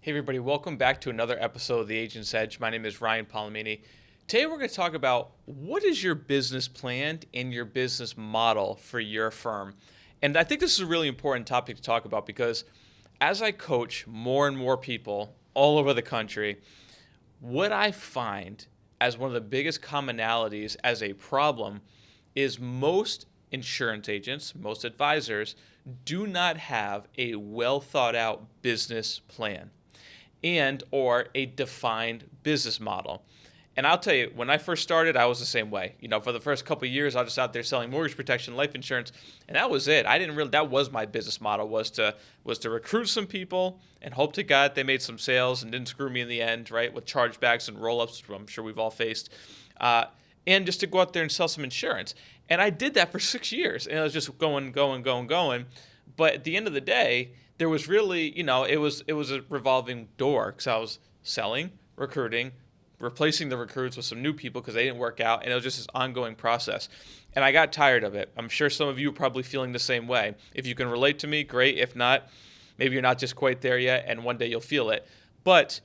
Hey everybody, welcome back to another episode of The Agent's Edge. My name is Ryan Polimeni. Today we're going to talk about what is your business plan and your business model for your firm. And I think this is a really important topic to talk about because as I coach more and more people all over the country, what I find as one of the biggest commonalities as a problem is most insurance agents, most advisors do not have a well thought out business plan and or a defined business model. And I'll tell you, when I first started, I was the same way. For the first couple of years, I was just out there selling mortgage protection, life insurance, and that was it. That was my business model, was to recruit some people and hope to God they made some sales and didn't screw me in the end, right, with chargebacks and roll-ups, which I'm sure we've all faced, and just to go out there and sell some insurance. And I did that for 6 years, and it was just going. But at the end of the day, there was really, it was a revolving door because I was selling, recruiting, replacing the recruits with some new people because they didn't work out, and it was just this ongoing process. And I got tired of it. I'm sure some of you are probably feeling the same way. If you can relate to me, great. If not, maybe you're not just quite there yet, and one day you'll feel it. But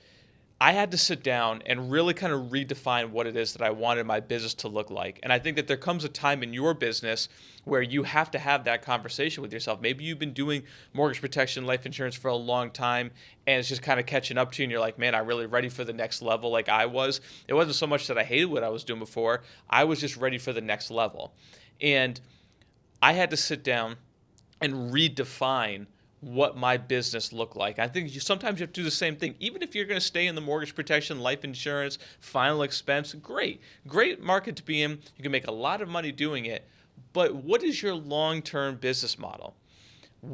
I had to sit down and really kind of redefine what it is that I wanted my business to look like. And I think that there comes a time in your business where you have to have that conversation with yourself. Maybe you've been doing mortgage protection, life insurance for a long time, and it's just kind of catching up to you, and you're like, man, I'm really ready for the next level like I was. It wasn't so much that I hated what I was doing before. I was just ready for the next level. And I had to sit down and redefine what my business looked like. I think sometimes you have to do the same thing. Even if you're going to stay in the mortgage protection, life insurance, final expense, great market to be in. You can make a lot of money doing it. But what is your long-term business model?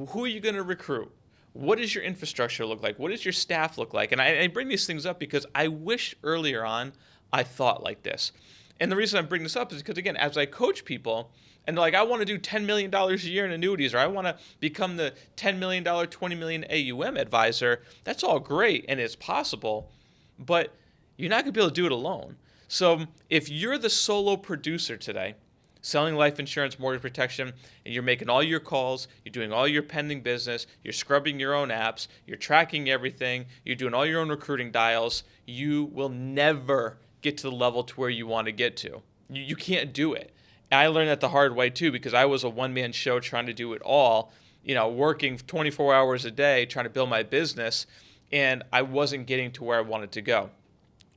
Who are you going to recruit? What does your infrastructure look like? What does your staff look like? And I bring these things up because I wish earlier on I thought like this. And the reason I bring this up is because, again, as I coach people, and they're like, I want to do $10 million a year in annuities, or I want to become the $10 million, $20 million AUM advisor. That's all great, and it's possible, but you're not going to be able to do it alone. So if you're the solo producer today, selling life insurance, mortgage protection, and you're making all your calls, you're doing all your pending business, you're scrubbing your own apps, you're tracking everything, you're doing all your own recruiting dials, you will never get to the level to where you want to get to. You can't do it. And I learned that the hard way too, because I was a one-man show trying to do it all, working 24 hours a day trying to build my business, and I wasn't getting to where I wanted to go.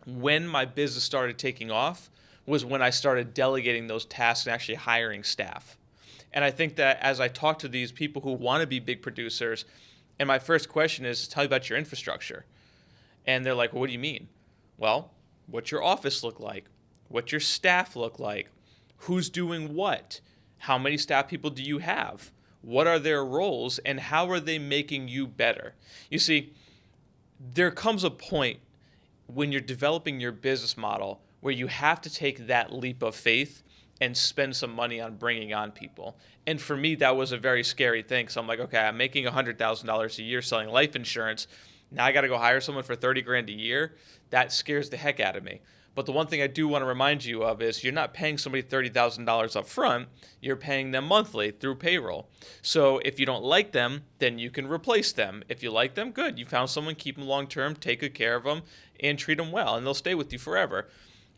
When my business started taking off was when I started delegating those tasks and actually hiring staff. And I think that as I talk to these people who want to be big producers, and my first question is, tell me about your infrastructure. And they're like, well, what do you mean? Well, what's your office look like? What's your staff look like? Who's doing what? How many staff people do you have? What are their roles, and how are they making you better? You see, there comes a point when you're developing your business model where you have to take that leap of faith and spend some money on bringing on people. And for me, that was a very scary thing. So I'm like, okay, I'm making $100,000 a year selling life insurance. Now I got to go hire someone for $30,000 a year. That scares the heck out of me. But the one thing I do want to remind you of is you're not paying somebody $30,000 up front. You're paying them monthly through payroll. So if you don't like them, then you can replace them. If you like them, good. You found someone, keep them long term, take good care of them, and treat them well, and they'll stay with you forever.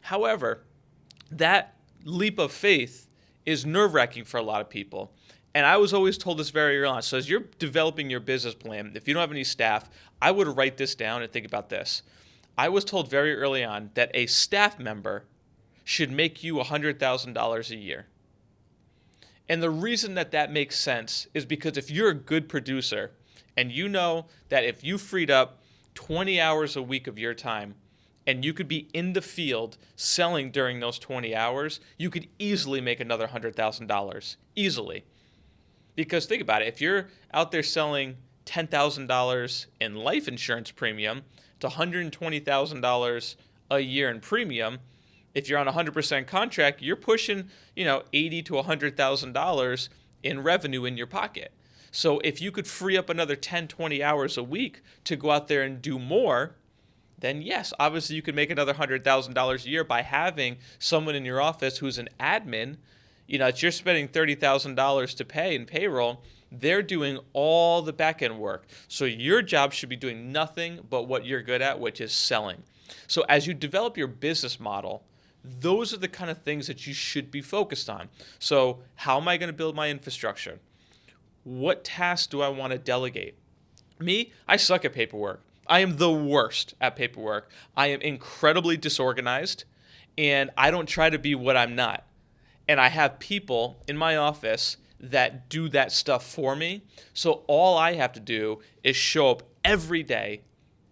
However, that leap of faith is nerve-wracking for a lot of people. And I was always told this very early on. So as you're developing your business plan, if you don't have any staff, I would write this down and think about this. I was told very early on that a staff member should make you $100,000 a year. And the reason that makes sense is because if you're a good producer and you know that if you freed up 20 hours a week of your time and you could be in the field selling during those 20 hours, you could easily make another $100,000. Easily. Because think about it, if you're out there selling $10,000 in life insurance premium to $120,000 a year in premium, if you're on a 100% contract, you're pushing, $80,000 to $100,000 in revenue in your pocket. So if you could free up another 10, 20 hours a week to go out there and do more, then yes, obviously you could make another $100,000 a year by having someone in your office who's an admin. You're spending $30,000 to pay in payroll. They're doing all the back end work. So your job should be doing nothing but what you're good at, which is selling. So as you develop your business model, those are the kind of things that you should be focused on. So how am I going to build my infrastructure? What tasks do I want to delegate? Me, I suck at paperwork. I am the worst at paperwork. I am incredibly disorganized, and I don't try to be what I'm not. And I have people in my office that do that stuff for me. So all I have to do is show up every day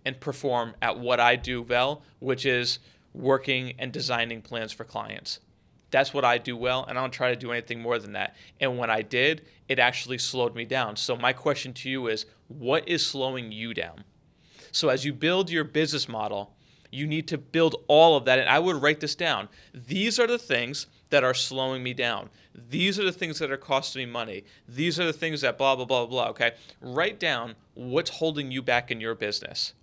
and perform at what I do well, which is working and designing plans for clients. That's what I do well, and I don't try to do anything more than that. And when I did, it actually slowed me down. So my question to you is, what is slowing you down? So as you build your business model, you need to build all of that. And I would write this down. These are the things that are slowing me down. These are the things that are costing me money. These are the things that blah, blah, blah, blah, okay? Write down what's holding you back in your business.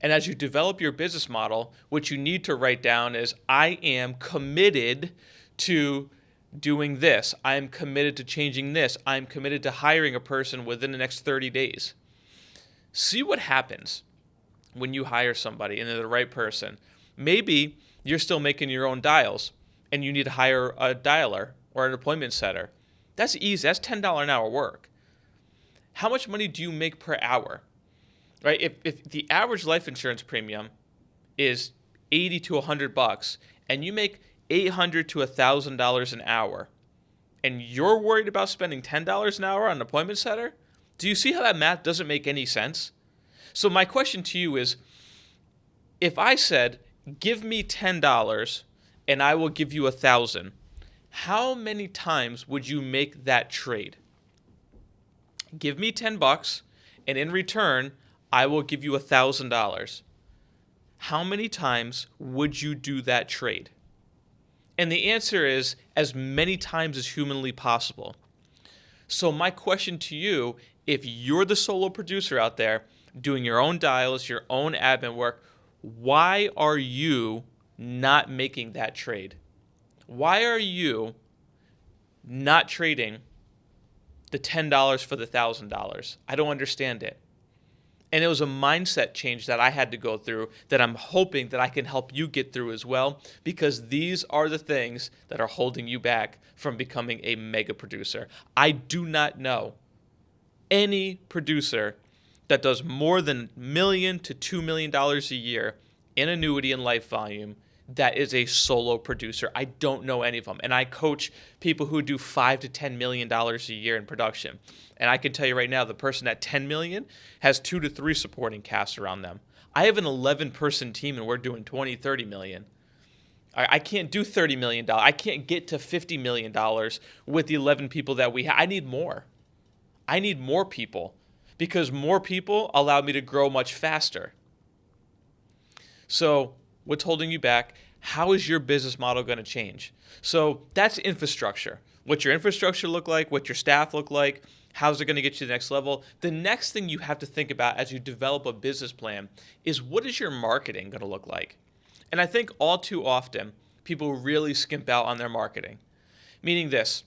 And as you develop your business model, what you need to write down is, I am committed to doing this. I am committed to changing this. I'm committed to hiring a person within the next 30 days. See what happens when you hire somebody and they're the right person. Maybe you're still making your own dials and you need to hire a dialer or an appointment setter. That's easy. That's $10 an hour work. How much money do you make per hour? Right? If the average life insurance premium is $80 to $100 and you make $800 to $1,000 an hour and you're worried about spending $10 an hour on an appointment setter, do you see how that math doesn't make any sense? So my question to you is, if I said, give me $10 and I will give you $1,000, how many times would you make that trade? Give me $10 and in return, I will give you $1,000. How many times would you do that trade? And the answer is as many times as humanly possible. So my question to you, if you're the solo producer out there doing your own dials, your own admin work, why are you not making that trade? Why are you not trading the $10 for the $1,000? I don't understand it. And it was a mindset change that I had to go through that I'm hoping that I can help you get through as well, because these are the things that are holding you back from becoming a mega producer. I do not know any producer that does more than $1 million to $2 million a year in annuity and life volume that is a solo producer. I don't know any of them. And I coach people who do $5 to $10 million a year in production. And I can tell you right now, the person at $10 million has 2 to 3 supporting casts around them. I have an 11-person team and we're doing $20, $30 million. I can't do $30 million. I can't get to $50 million with the 11 people that we have. I need more. I need more people because more people allow me to grow much faster. So what's holding you back? How is your business model going to change? So that's infrastructure. What's your infrastructure look like? What's your staff look like? How's it going to get you to the next level? The next thing you have to think about as you develop a business plan is, what is your marketing going to look like? And I think all too often, people really skimp out on their marketing. Meaning this,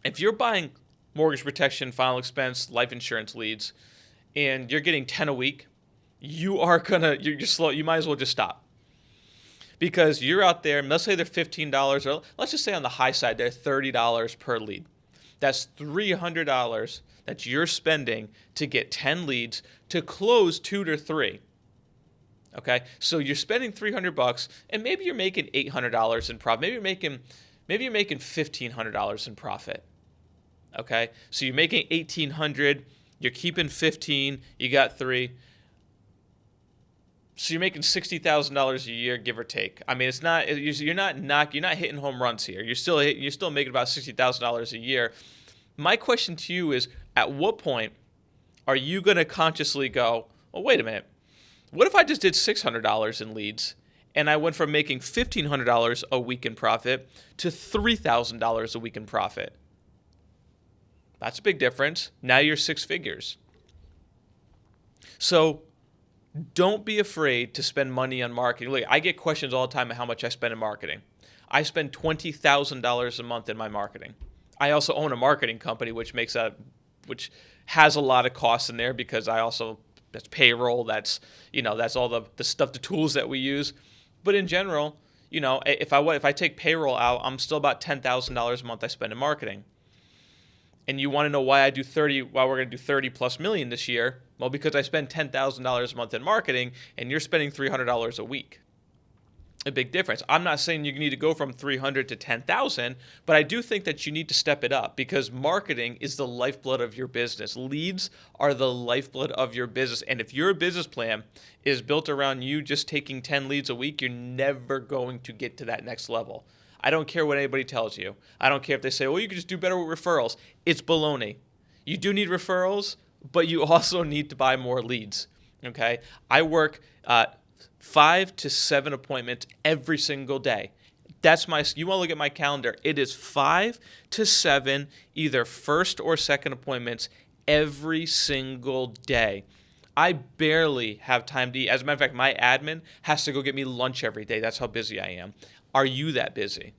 if you're buying mortgage protection, final expense, life insurance leads, and you're getting 10 a week, you're slow. You might as well just stop. Because you're out there, and let's say they're $15, or let's just say on the high side, they're $30 per lead. That's $300 that you're spending to get 10 leads to close 2 to 3. Okay, so you're spending $300, and maybe you're making $800 in profit. Maybe you're making $1,500 in profit. Okay, so you're making $1,800. You're keeping 15. You got 3. So you're making $60,000 a year, give or take. I mean, you're not hitting home runs here. You're still making about $60,000 a year. My question to you is, at what point are you going to consciously go, well, wait a minute. What if I just did $600 in leads and I went from making $1,500 a week in profit to $3,000 a week in profit? That's a big difference. Now you're 6 figures. So don't be afraid to spend money on marketing. Look, I get questions all the time on how much I spend in marketing. I spend $20,000 a month in my marketing. I also own a marketing company which has a lot of costs in there because that's payroll, that's all the stuff, the tools that we use. But in general, if I take payroll out, I'm still about $10,000 a month I spend in marketing. And you want to know why we're going to do 30 plus million this year? Well, because I spend $10,000 a month in marketing and you're spending $300 a week. A big difference. I'm not saying you need to go from 300 to 10,000, but I do think that you need to step it up because marketing is the lifeblood of your business. Leads are the lifeblood of your business. And if your business plan is built around you just taking 10 leads a week, you're never going to get to that next level. I don't care what anybody tells you. I don't care if they say, well, you can just do better with referrals. It's baloney. You do need referrals, but you also need to buy more leads. Okay? I work 5 to 7 appointments every single day. You want to look at my calendar. It is 5 to 7 either first or second appointments every single day. I barely have time to eat. As a matter of fact, my admin has to go get me lunch every day. That's how busy I am. Are you that busy?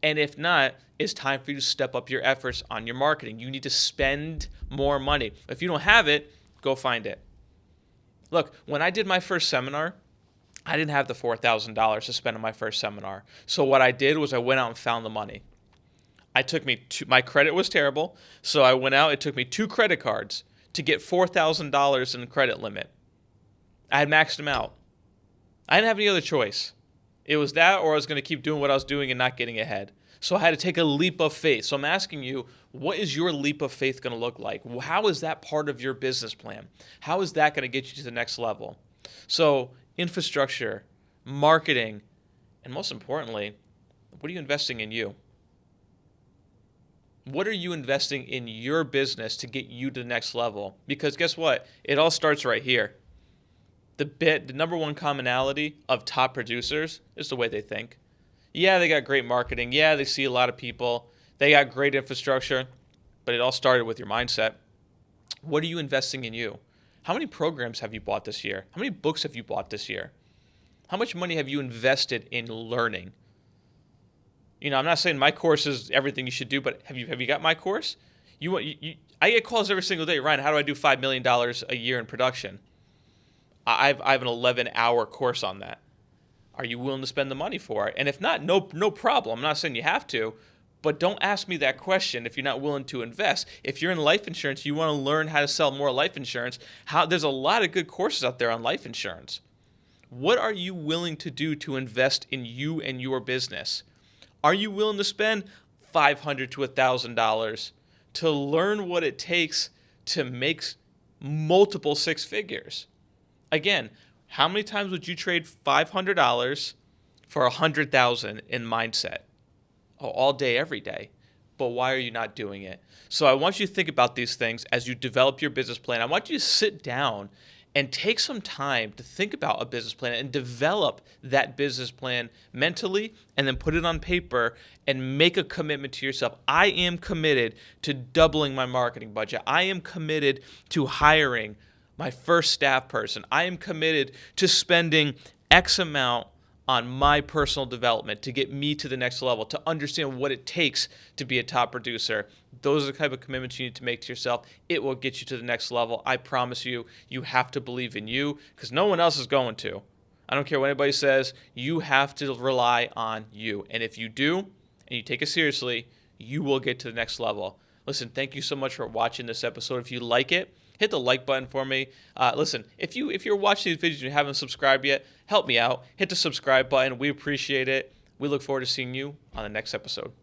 And if not, it's time for you to step up your efforts on your marketing. You need to spend more money. If you don't have it, go find it. Look, when I did my first seminar, I didn't have the $4,000 to spend on my first seminar. So what I did was I went out and found the money. My credit was terrible, so I went out. It took me 2 credit cards to get $4,000 in credit limit. I had maxed them out. I didn't have any other choice. It was that or I was going to keep doing what I was doing and not getting ahead. So I had to take a leap of faith. So I'm asking you, what is your leap of faith going to look like? How is that part of your business plan? How is that going to get you to the next level? So infrastructure, marketing, and most importantly, what are you investing in you? What are you investing in your business to get you to the next level? Because guess what? It all starts right here. The number one commonality of top producers is the way they think. Yeah, they got great marketing. Yeah, they see a lot of people. They got great infrastructure, but it all started with your mindset. What are you investing in you? How many programs have you bought this year? How many books have you bought this year? How much money have you invested in learning? I'm not saying my course is everything you should do, but have you got my course? I get calls every single day. Ryan, how do I do $5 million a year in production? I have an 11-hour course on that. Are you willing to spend the money for it? And if not, no problem. I'm not saying you have to, but don't ask me that question if you're not willing to invest. If you're in life insurance, you want to learn how to sell more life insurance. There's a lot of good courses out there on life insurance. What are you willing to do to invest in you and your business? Are you willing to spend $500 to $1,000 to learn what it takes to make multiple 6 figures? Again, how many times would you trade $500 for $100,000 in mindset? Oh, all day, every day. But why are you not doing it? So I want you to think about these things as you develop your business plan. I want you to sit down and take some time to think about a business plan and develop that business plan mentally and then put it on paper and make a commitment to yourself. I am committed to doubling my marketing budget. I am committed to hiring my first staff person. I am committed to spending X amount on my personal development to get me to the next level, to understand what it takes to be a top producer. Those are the type of commitments you need to make to yourself. It will get you to the next level. I promise you, you have to believe in you because no one else is going to. I don't care what anybody says. You have to rely on you. And if you do, and you take it seriously, you will get to the next level. Listen, thank you so much for watching this episode. If you like it, hit the like button for me. Listen, if you're watching these videos and you haven't subscribed yet, help me out. Hit the subscribe button. We appreciate it. We look forward to seeing you on the next episode.